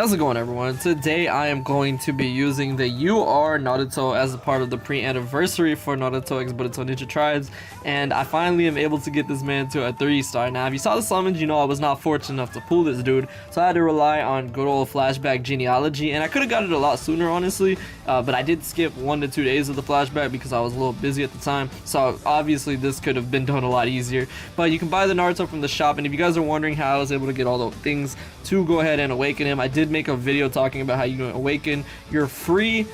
How's it going, everyone? Today I am going to be using the Naruto as a part of the pre-anniversary for Naruto x Boruto Ninja Tribes, and I finally am able to get this man to a 3-star. Now, if you saw the summons, you know I was not fortunate enough to pull this dude, so I had to rely on good old flashback genealogy, and I could have got it a lot sooner, honestly, but I did skip 1 to 2 days of the flashback because I was a little busy at the time, so obviously this could have been done a lot easier. But you can buy the Naruto from the shop, and if you guys are wondering how I was able to get all the things to go ahead and awaken him, I did make a video talking about how you can awaken your free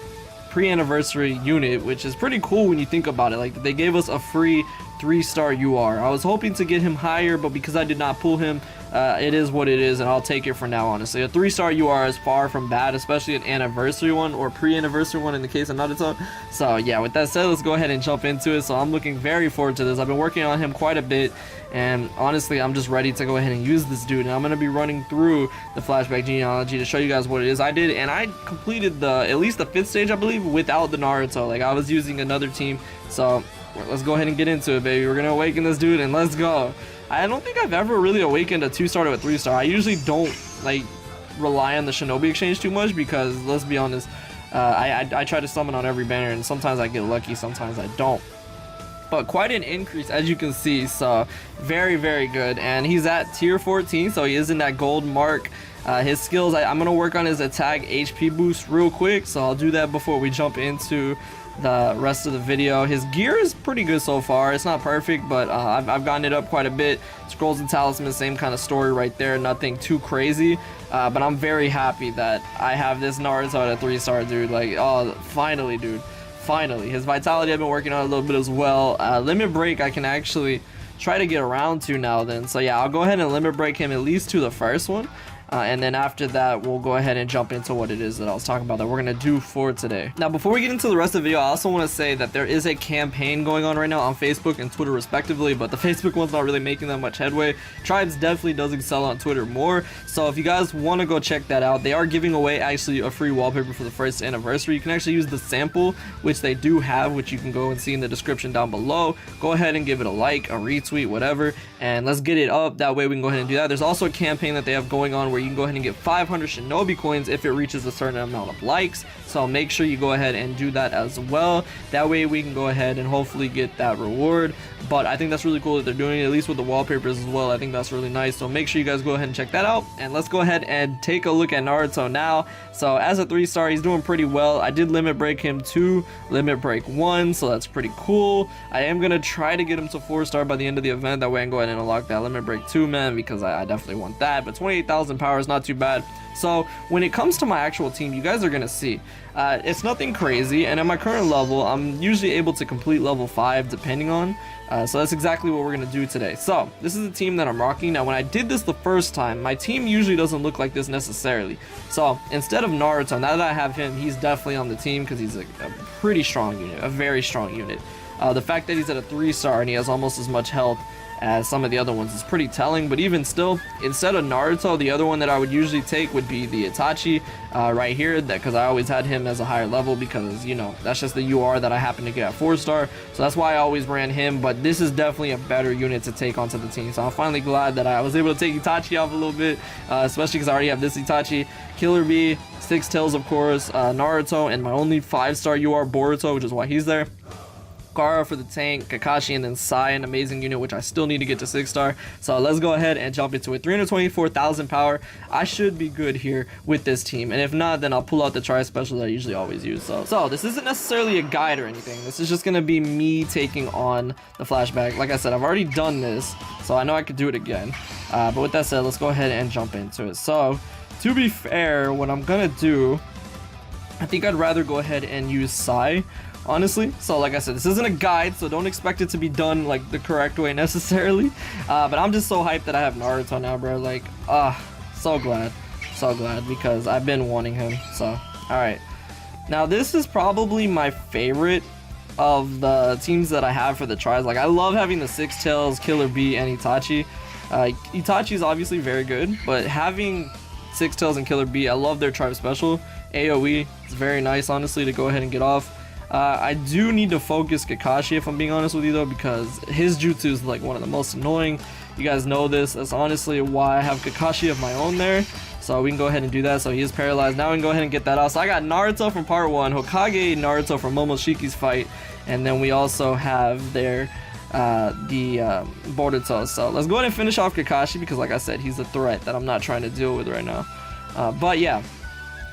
pre-anniversary unit, which is pretty cool when you think about it. Like, they gave us a free 3-star UR. I was hoping to get him higher, but because I did not pull him, it is what it is, and I'll take it for now, honestly. A 3-star UR is far from bad, especially an anniversary one or pre-anniversary one in the case of Naruto. So yeah, with that said, let's go ahead and jump into it. So I'm looking very forward to this. I've been working on him quite a bit, and honestly, I'm just ready to go ahead and use this dude, and I'm going to be running through the flashback genealogy to show you guys what it is I did. And I completed at least the 5th stage, I believe, without the Naruto. Like, I was using another team, so let's go ahead and get into it, baby. We're gonna awaken this dude, and let's go. I don't think I've ever really awakened a 2-star to a 3-star. I usually don't like rely on the Shinobi exchange too much because, let's be honest, I try to summon on every banner, and sometimes I get lucky, sometimes I don't. But quite an increase, as you can see, so very, very good. And he's at tier 14, so he is in that gold mark. His skills, I'm going to work on his attack HP boost real quick, so I'll do that before we jump into the rest of the video. His gear is pretty good so far. It's not perfect, but I've gotten it up quite a bit. Scrolls and talismans, same kind of story right there, nothing too crazy, but I'm very happy that I have this Naruto at a 3-star, dude. Like, oh, finally, dude. Finally. His vitality I've been working on a little bit as well. Limit break I can actually try to get around to now then. So yeah, I'll go ahead and limit break him at least to the first one. And then after that, we'll go ahead and jump into what it is that I was talking about that we're going to do for today. Now, before we get into the rest of the video, I also want to say that there is a campaign going on right now on Facebook and Twitter respectively, but the Facebook one's not really making that much headway. Tribes definitely does excel on Twitter more, so if you guys want to go check that out, they are giving away actually a free wallpaper for the 1st anniversary. You can actually use the sample, which they do have, which you can go and see in the description down below. Go ahead and give it a like, a retweet, whatever, and let's get it up. That way we can go ahead and do that. There's also a campaign that they have going on where you can go ahead and get 500 Shinobi coins if it reaches a certain amount of likes, so make sure you go ahead and do that as well. That way we can go ahead and hopefully get that reward. But I think that's really cool that they're doing it, at least with the wallpapers as well. I think that's really nice, so make sure you guys go ahead and check that out. And let's go ahead and take a look at Naruto now. So as a 3-star, he's doing pretty well. I did limit break him to limit break 1, so that's pretty cool. I am gonna try to get him to 4-star by the end of the event. That way I can go ahead and unlock that limit break 2, man, because I definitely want that. But 28,000 power is not too bad. So when it comes to my actual team, you guys are gonna see it's nothing crazy, and at my current level I'm usually able to complete level 5 depending on, so that's exactly what we're gonna do today. So this is the team that I'm rocking. Now, when I did this the first time, my team usually doesn't look like this necessarily. So instead of Naruto, now that I have him, he's definitely on the team because he's a pretty strong unit, a very strong unit. The fact that he's at a 3-star and he has almost as much health as some of the other ones is pretty telling. But even still, instead of Naruto, the other one that I would usually take would be the Itachi right here, because I always had him as a higher level because, you know, that's just the UR that I happen to get at 4-star, so that's why I always ran him. But this is definitely a better unit to take onto the team, so I'm finally glad that I was able to take Itachi off a little bit, especially because I already have this Itachi, Killer Bee, 6 Tails of course, Naruto, and my only 5-star UR Boruto, which is why he's there. Gaara for the tank, Kakashi, and then Sai, an amazing unit, which I still need to get to 6-star. So let's go ahead and jump into it. 324,000 power. I should be good here with this team, and if not, then I'll pull out the tri-special that I usually always use. So this isn't necessarily a guide or anything. This is just gonna be me taking on the flashback. Like I said, I've already done this, so I know I could do it again. But with that said, let's go ahead and jump into it. So to be fair, what I'm gonna do, I think I'd rather go ahead and use Sai, honestly. So like I said, this isn't a guide, so don't expect it to be done like the correct way necessarily, but I'm just so hyped that I have Naruto now, bro. Like, so glad because I've been wanting him. So all right, now this is probably my favorite of the teams that I have for the tries. Like, I love having the 6 Tails, Killer Bee, and Itachi. Itachi is obviously very good, but having 6 Tails and Killer Bee, I love their tribe special. AoE is very nice, honestly, to go ahead and get off. I do need to focus Kakashi, if I'm being honest with you, though, because his jutsu is like one of the most annoying. You guys know this. That's honestly why I have Kakashi of my own there. So So we can go ahead and do that. So he is paralyzed. Now we can go ahead and get that out. So I got Naruto from part 1, Hokage Naruto from Momoshiki's fight, and then we also have their Boruto. So let's go ahead and finish off Kakashi because, like I said, he's a threat that I'm not trying to deal with right now. But yeah,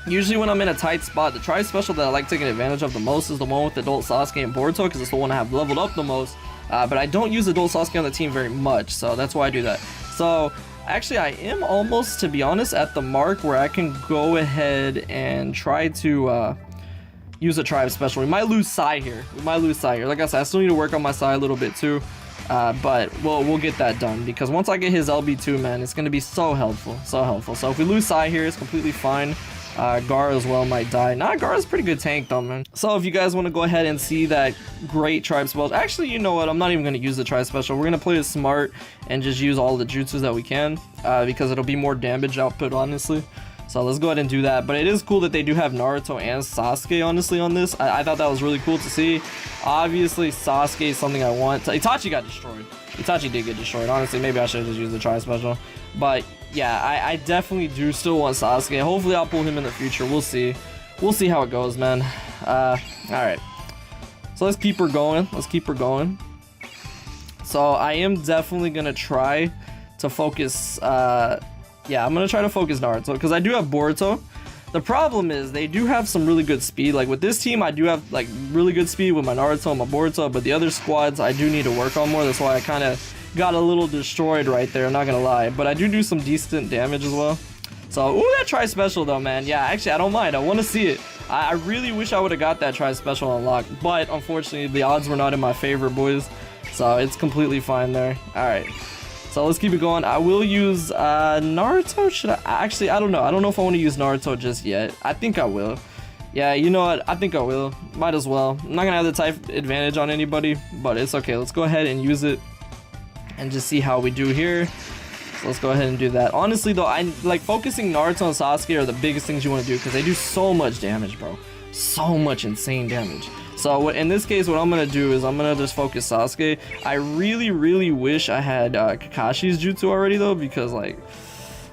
usually when I'm in a tight spot, the tri-special that I like taking advantage of the most is the one with Adult Sasuke and Boruto because it's the one I have leveled up the most. But I don't use Adult Sasuke on the team very much, so that's why I do that. So actually, I am almost, to be honest, at the mark where I can go ahead and try to use a tribe special. We might lose Sai here. Like I said, I still need to work on my Sai a little bit too. But we'll get that done because once I get his LB2, man, it's going to be so helpful. So if we lose Sai here, it's completely fine. Gar as well might die. Nah, Gar's a pretty good tank though, man. So if you guys want to go ahead and see that great tribe spell, actually, you know what? I'm not even going to use the tribe special. We're going to play it smart and just use all the jutsus that we can because it'll be more damage output, honestly. So let's go ahead and do that. But it is cool that they do have Naruto and Sasuke, honestly, on this. I thought that was really cool to see. Obviously, Sasuke is something I want. Itachi got destroyed. Itachi did get destroyed. Honestly, maybe I should have just used the tri special. But yeah, I definitely do still want Sasuke. Hopefully, I'll pull him in the future. We'll see. We'll see how it goes, man. All right. So let's keep her going. So I am definitely going to try to focus... yeah, I'm gonna try to focus Naruto because I do have Boruto. The problem is they do have some really good speed. Like with this team, I do have like really good speed with my Naruto and my Boruto, but the other squads I do need to work on more. That's why I kind of got a little destroyed right there, I'm not gonna lie. But I do some decent damage as well. So, ooh, that tri-special though, man. Yeah, actually, I don't mind. I want to see it. I really wish I would have got that tri-special unlocked, but unfortunately, the odds were not in my favor, boys. So it's completely fine there. All right. So let's keep it going. I will use Naruto. Should I? Actually, I don't know. I don't know if I want to use Naruto just yet. I think I will. Yeah, you know what? I think I will. Might as well. I'm not going to have the type advantage on anybody, but it's okay. Let's go ahead and use it and just see how we do here. So let's go ahead and do that. Honestly, though, I like focusing Naruto and Sasuke are the biggest things you want to do because they do so much damage, bro. So much insane damage. So in this case, what I'm going to do is I'm going to just focus Sasuke. I really wish I had Kakashi's jutsu already, though, because, like,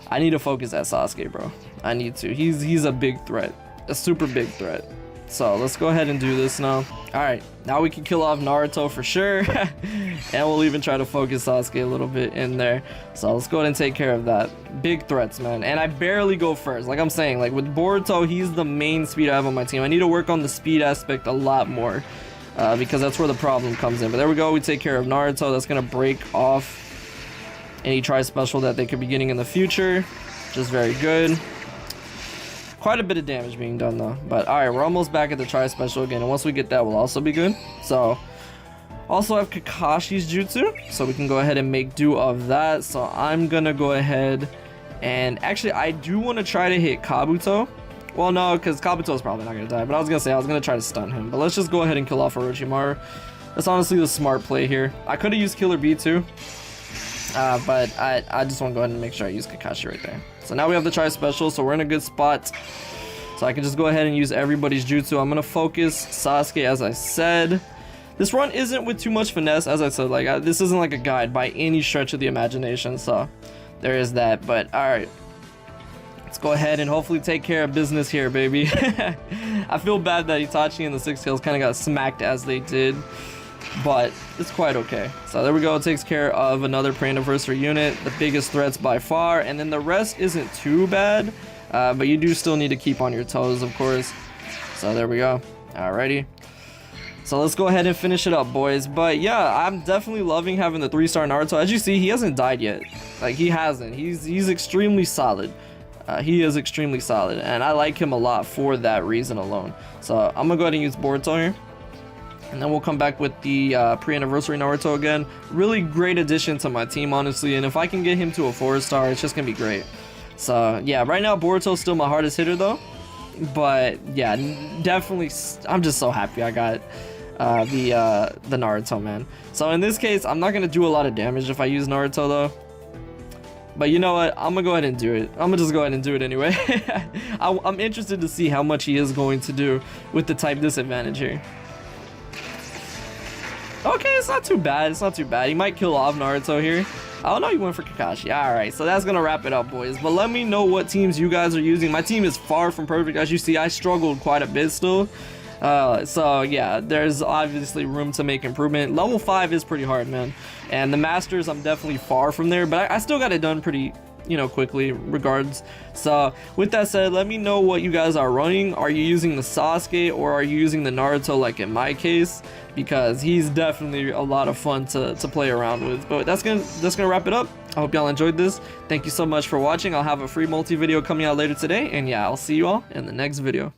I need to focus that Sasuke, bro. I need to. He's a big threat. A super big threat. So let's go ahead and do this now. Alright, now we can kill off Naruto for sure. And we'll even try to focus Sasuke a little bit in there. So let's go ahead and take care of that. Big threats, man. And I barely go first. Like I'm saying, like with Boruto, he's the main speed I have on my team. I need to work on the speed aspect a lot more. Because that's where the problem comes in. But there we go. We take care of Naruto. That's going to break off any tri-special that they could be getting in the future. Which is very good. Quite a bit of damage being done though, but all right, we're almost back at the tri-special again, and once we get that, we'll also be good. So also have Kakashi's jutsu, so we can go ahead and make do of that. So I'm gonna go ahead and actually I do want to try to hit Kabuto. Well, no, because Kabuto's probably not gonna die, but I was gonna try to stun him, but let's just go ahead and kill off Orochimaru. That's honestly the smart play here. I could have used Killer Bee too, but I just want to go ahead and make sure I use Kakashi right there. So now we have the tri-special, so we're in a good spot. So I can just go ahead and use everybody's jutsu. I'm going to focus Sasuke, as I said. This run isn't with too much finesse, as I said. Like this isn't like a guide by any stretch of the imagination, so there is that. But alright, let's go ahead and hopefully take care of business here, baby. I feel bad that Itachi and the Six Tails kind of got smacked as they did, but it's quite okay. So there we go. It takes care of another pre-anniversary unit, the biggest threats by far, and then the rest isn't too bad, but you do still need to keep on your toes, of course. So there we go. Alrighty, so let's go ahead and finish it up, boys. But yeah, I'm definitely loving having the 3-star Naruto. As you see, he hasn't died yet. Like he hasn't. He's extremely solid. He is extremely solid, and I like him a lot for that reason alone. So I'm gonna go ahead and use Boruto here. And then we'll come back with the pre-anniversary Naruto again. Really great addition to my team, honestly. And if I can get him to a 4-star, it's just going to be great. So, yeah, right now, Boruto's still my hardest hitter, though. But, yeah, definitely, I'm just so happy I got the Naruto, man. So, in this case, I'm not going to do a lot of damage if I use Naruto, though. But you know what? I'm going to go ahead and do it. I'm going to just go ahead and do it anyway. I'm interested to see how much he is going to do with the type disadvantage here. Okay, it's not too bad. It's not too bad. He might kill off Naruto here. Oh no, you went for Kakashi. Alright, so that's gonna wrap it up, boys. But let me know what teams you guys are using. My team is far from perfect. As you see, I struggled quite a bit still. So yeah, there's obviously room to make improvement. Level 5 is pretty hard, man. And the Masters, I'm definitely far from there, but I still got it done pretty, you know, quickly regards. So with that said, let me know what you guys are running. Are you using the Sasuke or are you using the Naruto, like in my case? Because he's definitely a lot of fun to play around with. But that's gonna wrap it up. I hope y'all enjoyed this. Thank you so much for watching. I'll have a free multi video coming out later today, and yeah, I'll see you all in the next video.